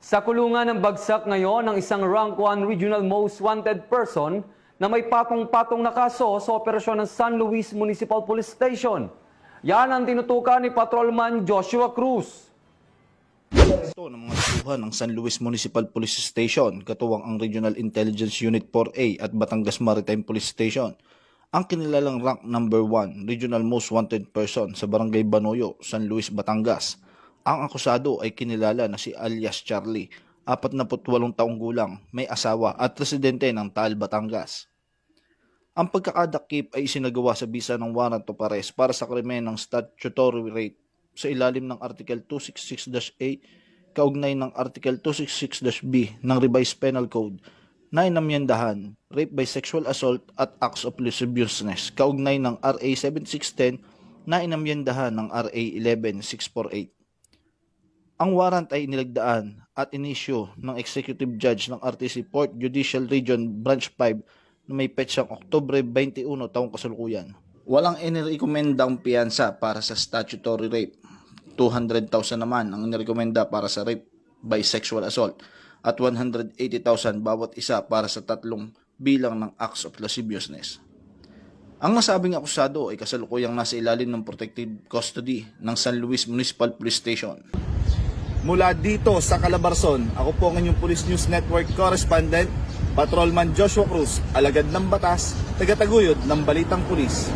Sa kulungan ng bagsak ngayon ng isang Rank 1 Regional Most Wanted Person na may patong-patong na kaso sa operasyon ng San Luis Municipal Police Station. Yan ang tinutukan ni Patrolman Joshua Cruz. Ito ng mga tauhan ng San Luis Municipal Police Station, katuwang ang Regional Intelligence Unit 4A at Batangas Maritime Police Station. Ang kinilalang rank number 1 Regional Most Wanted Person sa Barangay Banoyo, San Luis, Batangas. Ang akusado ay kinilala na si alias Charlie, 48 taong gulang, may asawa at residente ng Taal, Batangas. Ang pagkakadakip ay isinagawa sa bisa ng warrant of arrest para sa krimen ng statutory rape sa ilalim ng Article 266-A kaugnay ng Article 266-B ng Revised Penal Code na inamyendahan rape by sexual assault at acts of lasciviousness kaugnay ng RA 7610 na inamyendahan ng RA 11648. Ang warrant ay inilagdaan at inisyu ng Executive Judge ng RTC Port Judicial Region Branch 5 na may petsang Oktubre 21 taong kasalukuyan. Walang inirekomendang piyansa para sa statutory rape. 200,000 naman ang inirekomenda para sa rape by sexual assault at 180,000 bawat isa para sa tatlong bilang ng acts of lasciviousness. Ang nasabing akusado ay kasalukuyang nasa ilalim ng protective custody ng San Luis Municipal Police Station. Mula dito sa Calabarzon, ako po ang inyong Police News Network correspondent, Patrolman Joshua Cruz, alagad ng batas, tagataguyod ng Balitang Pulis.